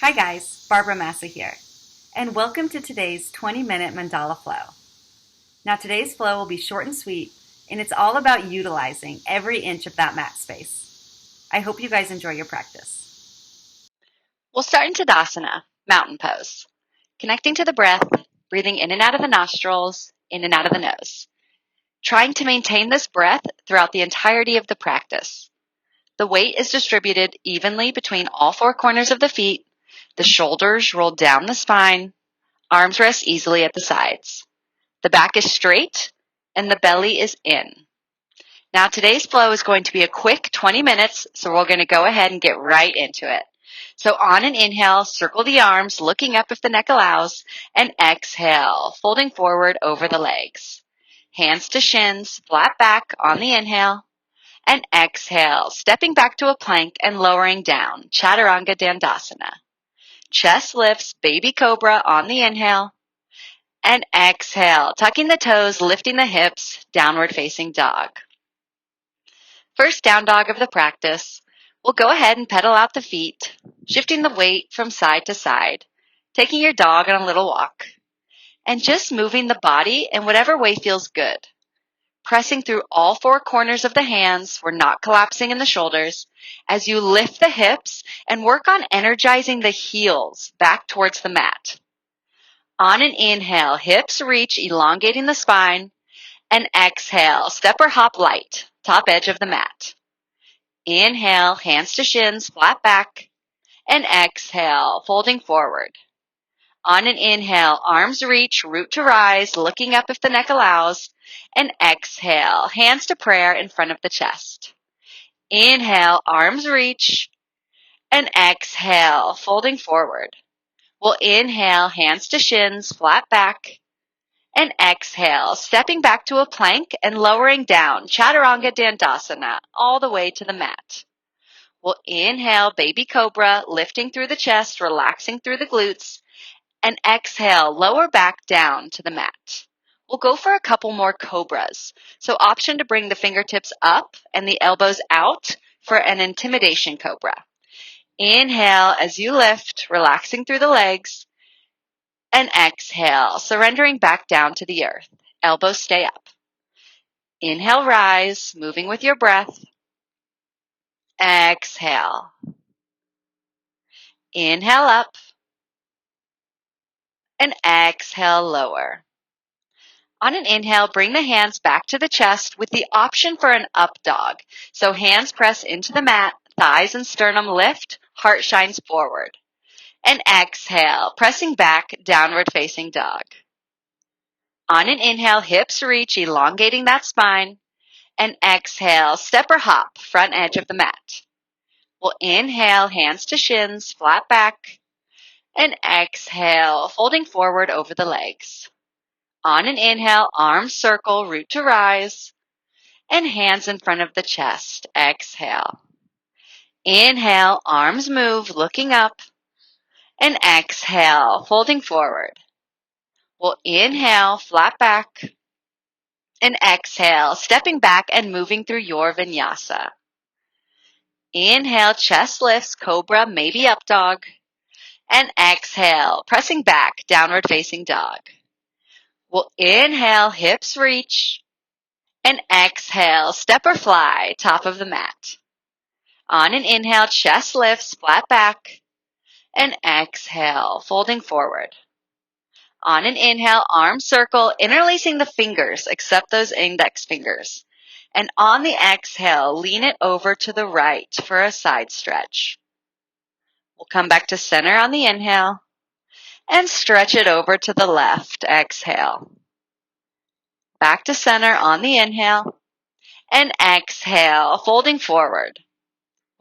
Hi guys, Barbara Massa here, and welcome to today's 20-minute mandala flow. Now today's flow will be short and sweet, and it's all about utilizing every inch of that mat space. I hope you guys enjoy your practice. We'll start in Tadasana, mountain pose. Connecting to the breath, breathing in and out of the nostrils, in and out of the nose. Trying to maintain this breath throughout the entirety of the practice. The weight is distributed evenly between all four corners of the feet, the shoulders roll down the spine, arms rest easily at the sides. The back is straight, and the belly is in. Now today's flow is going to be a quick 20 minutes, so we're going to go ahead and get right into it. So on an inhale, circle the arms, looking up if the neck allows, and exhale, folding forward over the legs. Hands to shins, flat back on the inhale, and exhale, stepping back to a plank and lowering down, Chaturanga Dandasana. Chest lifts, baby cobra on the inhale, and exhale, tucking the toes, lifting the hips, downward facing dog. First down dog of the practice, we'll go ahead and pedal out the feet, shifting the weight from side to side, taking your dog on a little walk, and just moving the body in whatever way feels good. Pressing through all four corners of the hands, we're not collapsing in the shoulders, as you lift the hips and work on energizing the heels back towards the mat. On an inhale, hips reach, elongating the spine, and exhale, step or hop light, top edge of the mat. Inhale, hands to shins, flat back, and exhale, folding forward. On an inhale, arms reach, root to rise, looking up if the neck allows, and exhale, hands to prayer in front of the chest. Inhale, arms reach, and exhale, folding forward. We'll inhale, hands to shins, flat back, and exhale, stepping back to a plank and lowering down, Chaturanga Dandasana, all the way to the mat. We'll inhale, baby cobra, lifting through the chest, relaxing through the glutes, and exhale, lower back down to the mat. We'll go for a couple more cobras. So option to bring the fingertips up and the elbows out for an intimidation cobra. Inhale as you lift, relaxing through the legs, and exhale, surrendering back down to the earth. Elbows stay up. Inhale, rise, moving with your breath. Exhale. Inhale up. And exhale, lower. On an inhale, bring the hands back to the chest with the option for an up dog. So hands press into the mat, thighs and sternum lift, heart shines forward. And exhale, pressing back, downward facing dog. On an inhale, hips reach, elongating that spine. And exhale, step or hop, front edge of the mat. We'll inhale, hands to shins, flat back. And exhale, folding forward over the legs. On an inhale, arms circle, root to rise, and hands in front of the chest. Exhale. Inhale, arms move, looking up, and exhale, folding forward. We'll inhale, flat back, and exhale, stepping back and moving through your vinyasa. Inhale, chest lifts, cobra, maybe up dog, and exhale, pressing back, downward facing dog. We'll inhale, hips reach, and exhale, step or fly, top of the mat. On an inhale, chest lifts, flat back, and exhale, folding forward. On an inhale, arms circle, interlacing the fingers, except those index fingers. And on the exhale, lean it over to the right for a side stretch. We'll come back to center on the inhale, and stretch it over to the left. Exhale. Back to center on the inhale, and exhale, folding forward.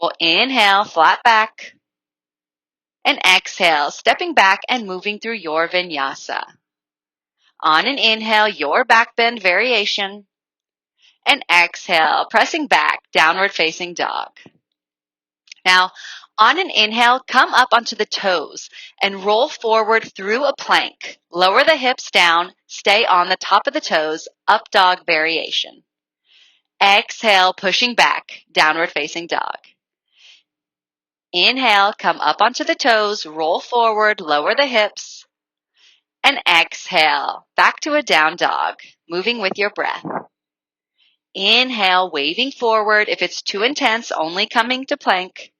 We'll inhale, flat back, and exhale, stepping back and moving through your vinyasa. On an inhale, your back bend variation, and exhale, pressing back, downward facing dog. Now, on an inhale, come up onto the toes and roll forward through a plank. Lower the hips down, stay on the top of the toes, up dog variation. Exhale, pushing back, downward facing dog. Inhale, come up onto the toes, roll forward, lower the hips. And exhale, back to a down dog, moving with your breath. Inhale, waving forward. If it's too intense, only coming to plank.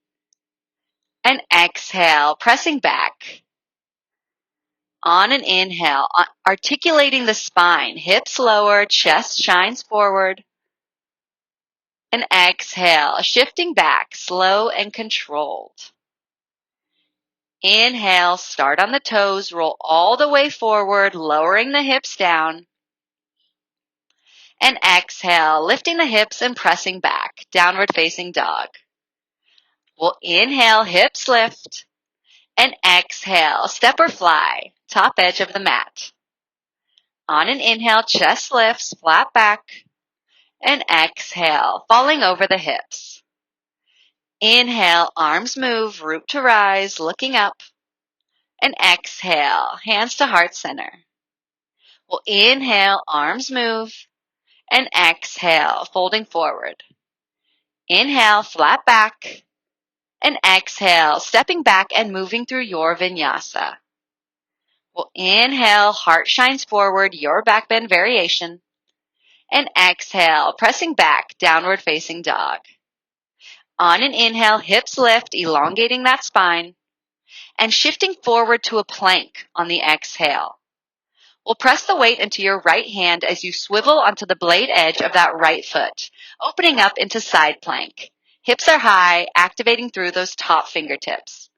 And exhale, pressing back. On an inhale, articulating the spine, hips lower, chest shines forward. And exhale, shifting back, slow and controlled. Inhale, start on the toes, roll all the way forward, lowering the hips down. And exhale, lifting the hips and pressing back, downward facing dog. We'll inhale, hips lift. And exhale, step or fly, top edge of the mat. On an inhale, chest lifts, flat back. And exhale, falling over the hips. Inhale, arms move, root to rise, looking up. And exhale, hands to heart center. We'll inhale, arms move. And exhale, folding forward. Inhale, flat back. And exhale, stepping back and moving through your vinyasa. We'll inhale, heart shines forward, your back bend variation. And exhale, pressing back, downward facing dog. On an inhale, hips lift, elongating that spine. And shifting forward to a plank on the exhale. We'll press the weight into your right hand as you swivel onto the blade edge of that right foot, opening up into side plank. Hips are high, activating through those top fingertips.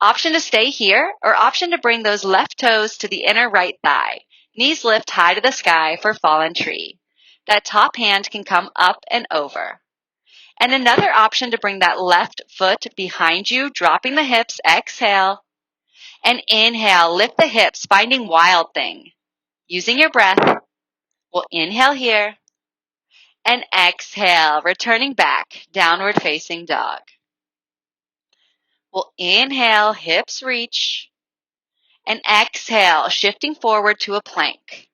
Option to stay here, or option to bring those left toes to the inner right thigh. Knees lift high to the sky for fallen tree. That top hand can come up and over. And another option to bring that left foot behind you, dropping the hips, exhale. And inhale, lift the hips, finding wild thing. Using your breath, we'll inhale here. And exhale, returning back, downward facing dog. We'll inhale, hips reach. And exhale, shifting forward to a plank.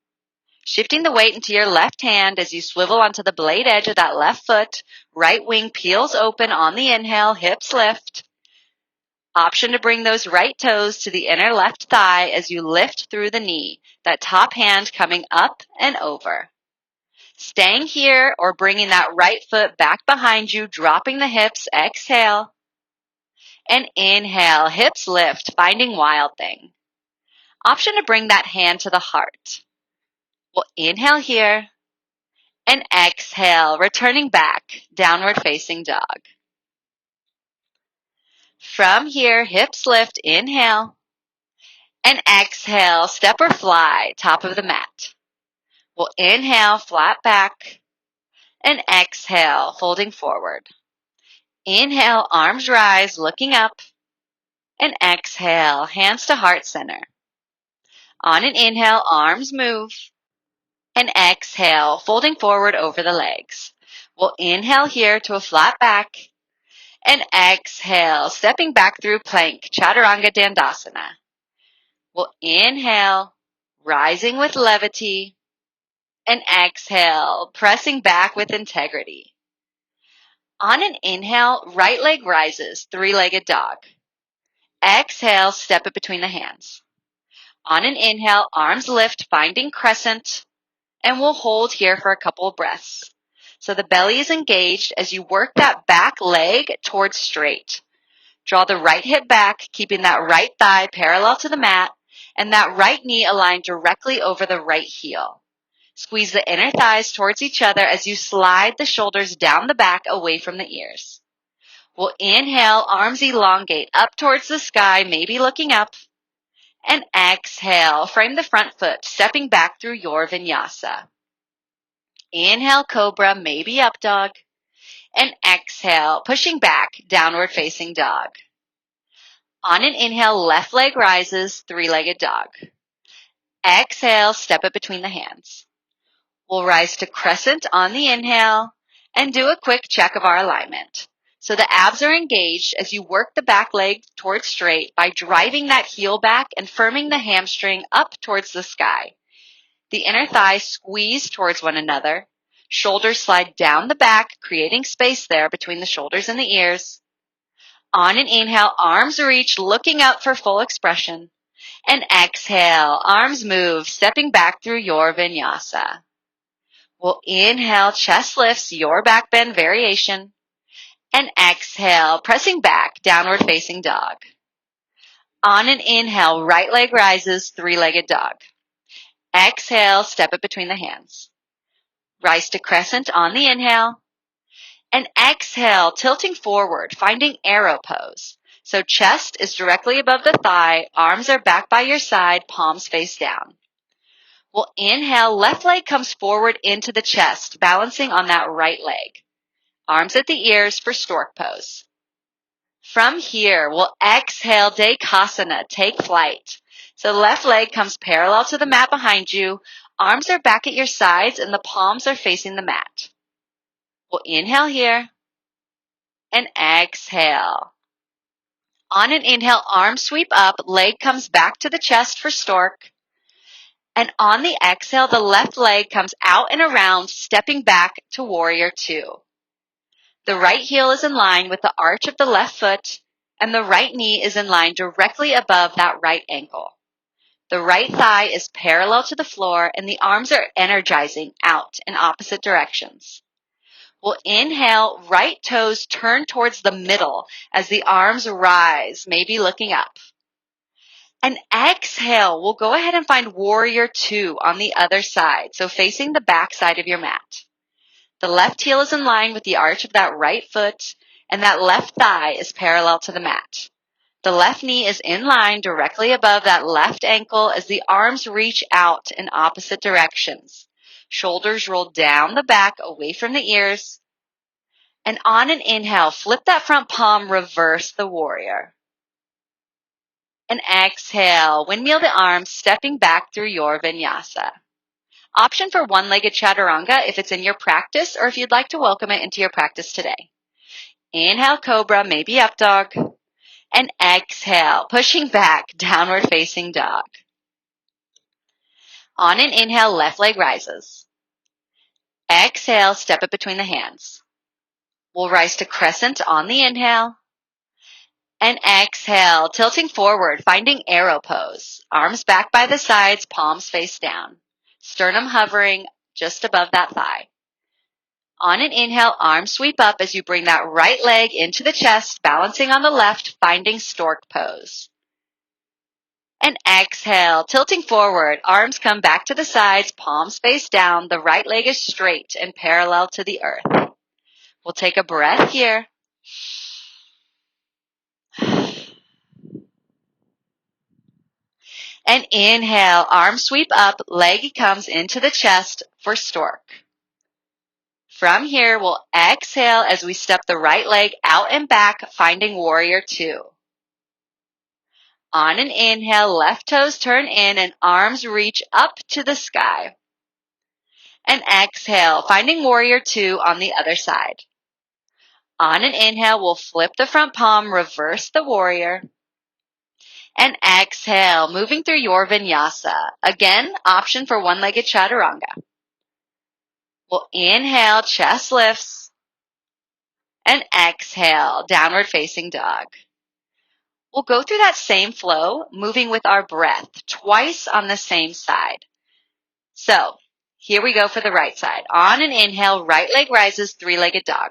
Shifting the weight into your left hand as you swivel onto the blade edge of that left foot. Right wing peels open on the inhale, hips lift. Option to bring those right toes to the inner left thigh as you lift through the knee. That top hand coming up and over. Staying here or bringing that right foot back behind you, dropping the hips, exhale. And inhale, hips lift, finding wild thing. Option to bring that hand to the heart. We'll inhale here. And exhale, returning back, downward facing dog. From here, hips lift, inhale. And exhale, step or fly, top of the mat. We'll inhale, flat back. And exhale, folding forward. Inhale, arms rise, looking up. And exhale, hands to heart center. On an inhale, arms move. And exhale, folding forward over the legs. We'll inhale here to a flat back. And exhale, stepping back through plank, Chaturanga Dandasana. We'll inhale, rising with levity. And exhale, pressing back with integrity. On an inhale, right leg rises, three-legged dog. Exhale, step it between the hands. On an inhale, arms lift, finding crescent. And we'll hold here for a couple of breaths. So the belly is engaged as you work that back leg towards straight. Draw the right hip back, keeping that right thigh parallel to the mat, and that right knee aligned directly over the right heel. Squeeze the inner thighs towards each other as you slide the shoulders down the back away from the ears. We'll inhale, arms elongate up towards the sky, maybe looking up. And exhale, frame the front foot, stepping back through your vinyasa. Inhale, cobra, maybe up dog. And exhale, pushing back, downward facing dog. On an inhale, left leg rises, three-legged dog. Exhale, step it between the hands. We'll rise to crescent on the inhale and do a quick check of our alignment. So the abs are engaged as you work the back leg towards straight by driving that heel back and firming the hamstring up towards the sky. The inner thighs squeeze towards one another. Shoulders slide down the back, creating space there between the shoulders and the ears. On an inhale, arms reach, looking up for full expression. And exhale, arms move, stepping back through your vinyasa. We'll inhale, chest lifts, your back bend variation. And exhale, pressing back, downward facing dog. On an inhale, right leg rises, three-legged dog. Exhale, step it between the hands. Rise to crescent on the inhale. And exhale, tilting forward, finding arrow pose. So chest is directly above the thigh, arms are back by your side, palms face down. We'll inhale, left leg comes forward into the chest, balancing on that right leg. Arms at the ears for stork pose. From here, we'll exhale, Dekasana, take flight. So left leg comes parallel to the mat behind you, arms are back at your sides, and the palms are facing the mat. We'll inhale here, and exhale. On an inhale, arms sweep up, leg comes back to the chest for stork. And on the exhale, the left leg comes out and around, stepping back to warrior two. The right heel is in line with the arch of the left foot, and the right knee is in line directly above that right ankle. The right thigh is parallel to the floor, and the arms are energizing out in opposite directions. We'll inhale, right toes turn towards the middle as the arms rise, maybe looking up. And exhale, we'll go ahead and find warrior two on the other side, so facing the back side of your mat. The left heel is in line with the arch of that right foot, and that left thigh is parallel to the mat. The left knee is in line directly above that left ankle as the arms reach out in opposite directions. Shoulders roll down the back away from the ears. And on an inhale, flip that front palm, reverse the warrior. And exhale, windmill the arms, stepping back through your vinyasa. Option for one-legged chaturanga if it's in your practice or if you'd like to welcome it into your practice today. Inhale, cobra, maybe up dog. And exhale, pushing back, downward facing dog. On an inhale, left leg rises. Exhale, step it between the hands. We'll rise to crescent on the inhale. And exhale, tilting forward, finding arrow pose. Arms back by the sides, palms face down. Sternum hovering just above that thigh. On an inhale, arms sweep up as you bring that right leg into the chest, balancing on the left, finding stork pose. And exhale, tilting forward, arms come back to the sides, palms face down, the right leg is straight and parallel to the earth. We'll take a breath here. And inhale, arms sweep up, leg comes into the chest for stork. From here, we'll exhale as we step the right leg out and back, finding warrior two. On an inhale, left toes turn in and arms reach up to the sky. And exhale, finding warrior two on the other side. On an inhale, we'll flip the front palm, reverse the warrior. And exhale, moving through your vinyasa. Again, option for one-legged chaturanga. We'll inhale, chest lifts. And exhale, downward facing dog. We'll go through that same flow, moving with our breath, twice on the same side. So, here we go for the right side. On an inhale, right leg rises, three-legged dog.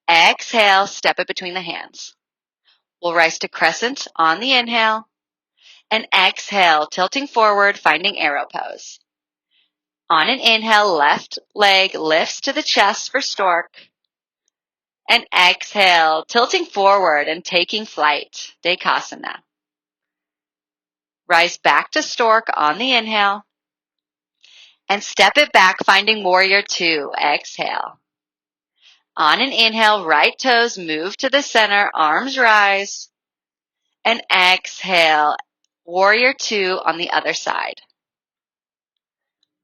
Exhale, step it between the hands. We'll rise to crescent on the inhale. And exhale, tilting forward, finding arrow pose. On an inhale, left leg lifts to the chest for stork. And exhale, tilting forward and taking flight, Dekasana. Rise back to stork on the inhale. And step it back, finding warrior two, exhale. On an inhale, right toes move to the center, arms rise. And exhale, warrior two on the other side.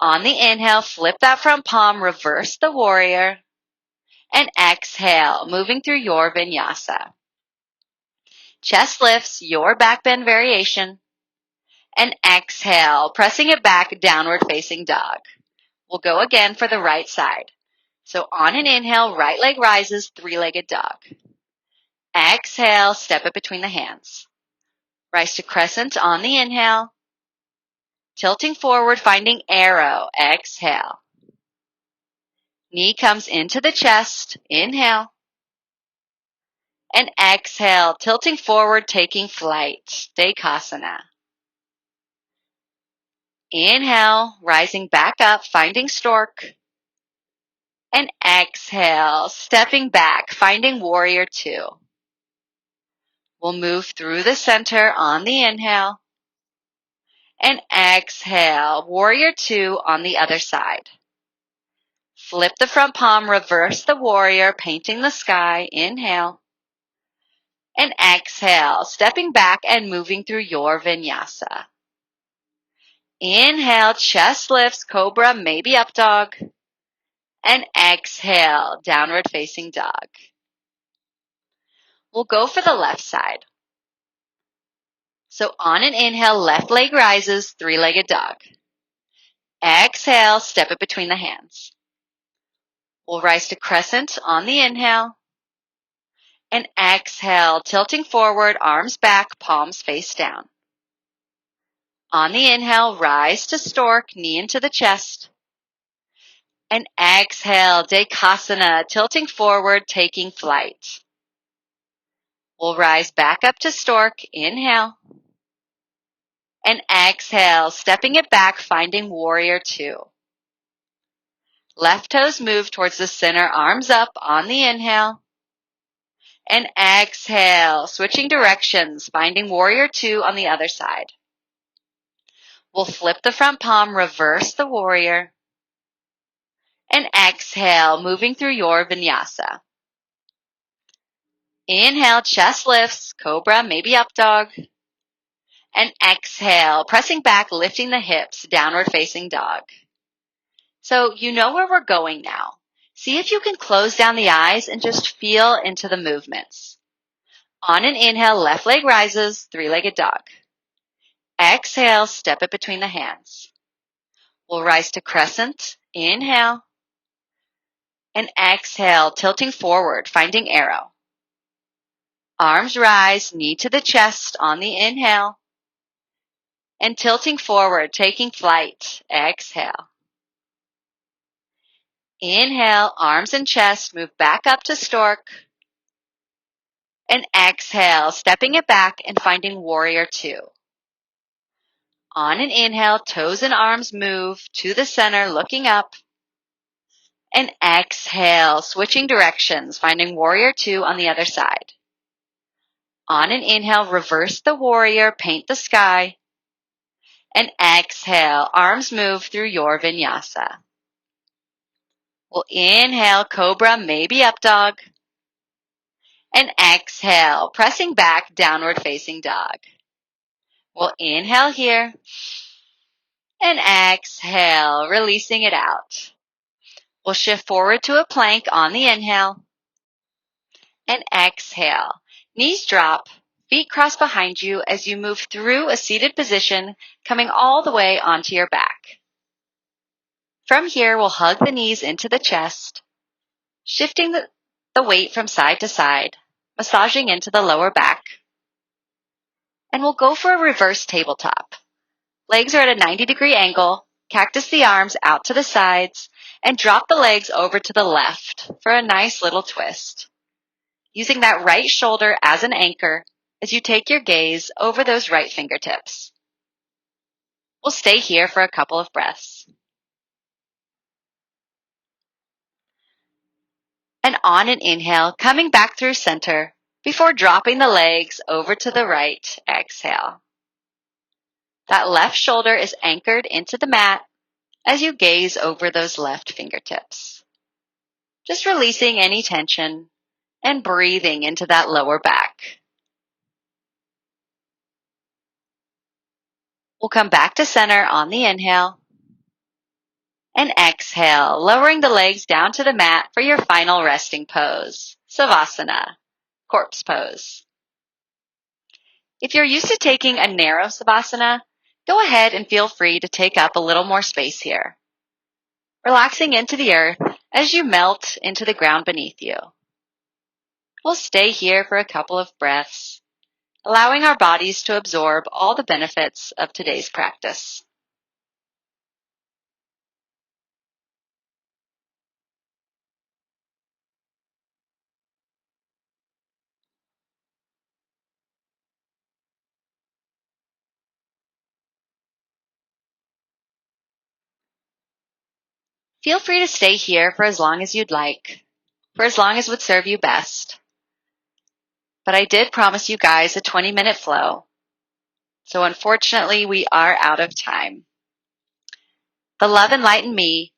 On the inhale, flip that front palm, reverse the warrior. And exhale, moving through your vinyasa. Chest lifts, your back bend variation. And exhale, pressing it back, downward facing dog. We'll go again for the right side. So on an inhale, right leg rises, three-legged dog. exhale, step it between the hands. Rise to crescent on the inhale. Tilting forward, finding arrow. Exhale. Knee comes into the chest. Inhale. And exhale, tilting forward, taking flight. Dekasana. Inhale, rising back up, finding stork. And exhale, stepping back, finding warrior two. We'll move through the center on the inhale. And exhale, warrior two on the other side. Flip the front palm, reverse the warrior, painting the sky. Inhale. And exhale, stepping back and moving through your vinyasa. Inhale, chest lifts, cobra, maybe up dog. And exhale, downward facing dog. We'll go for the left side. So on an inhale, left leg rises, three-legged dog. Exhale, step it between the hands. We'll rise to crescent on the inhale. And exhale, tilting forward, arms back, palms face down. On the inhale, rise to stork, knee into the chest. And exhale, Dekasana, tilting forward, taking flight. We'll rise back up to stork, inhale. And exhale, stepping it back, finding warrior two. Left toes move towards the center, arms up on the inhale. And exhale, switching directions, finding warrior two on the other side. We'll flip the front palm, reverse the warrior. And exhale, moving through your vinyasa. Inhale, chest lifts, cobra, maybe up dog. And exhale, pressing back, lifting the hips, downward facing dog. So you know where we're going now. See if you can close down the eyes and just feel into the movements. On an inhale, left leg rises, three-legged dog. Exhale, step it between the hands. We'll rise to crescent. Inhale. And exhale, tilting forward, finding arrow. Arms rise, knee to the chest on the inhale. And tilting forward, taking flight. Exhale. Inhale, arms and chest, move back up to stork. And exhale, stepping it back and finding warrior two. On an inhale, toes and arms move to the center, looking up. And exhale, switching directions, finding warrior two on the other side. On an inhale, reverse the warrior, paint the sky. And exhale, arms move through your vinyasa. We'll inhale, cobra, maybe up dog. And exhale, pressing back, downward facing dog. We'll inhale here. And exhale, releasing it out. We'll shift forward to a plank on the inhale. And exhale. Knees drop, feet cross behind you as you move through a seated position, coming all the way onto your back. From here, we'll hug the knees into the chest, shifting the weight from side to side, massaging into the lower back. And we'll go for a reverse tabletop. Legs are at a 90-degree angle, cactus the arms out to the sides, and drop the legs over to the left for a nice little twist. Using that right shoulder as an anchor as you take your gaze over those right fingertips. We'll stay here for a couple of breaths. And on an inhale, coming back through center before dropping the legs over to the right. Exhale. That left shoulder is anchored into the mat as you gaze over those left fingertips. Just releasing any tension and breathing into that lower back. We'll come back to center on the inhale. And exhale, lowering the legs down to the mat for your final resting pose, Savasana, corpse pose. If you're used to taking a narrow Savasana, go ahead and feel free to take up a little more space here, relaxing into the earth as you melt into the ground beneath you. We'll stay here for a couple of breaths, allowing our bodies to absorb all the benefits of today's practice. Feel free to stay here for as long as you'd like, for as long as would serve you best. But I did promise you guys a 20-minute flow, so unfortunately we are out of time. The love and light in me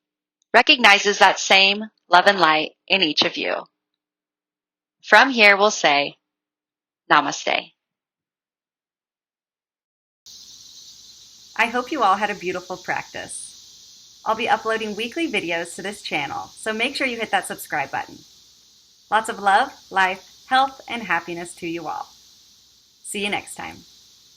recognizes that same love and light in each of you. From here, we'll say, Namaste. I hope you all had a beautiful practice. I'll be uploading weekly videos to this channel, so make sure you hit that subscribe button. Lots of love, life, health, and happiness to you all. See you next time.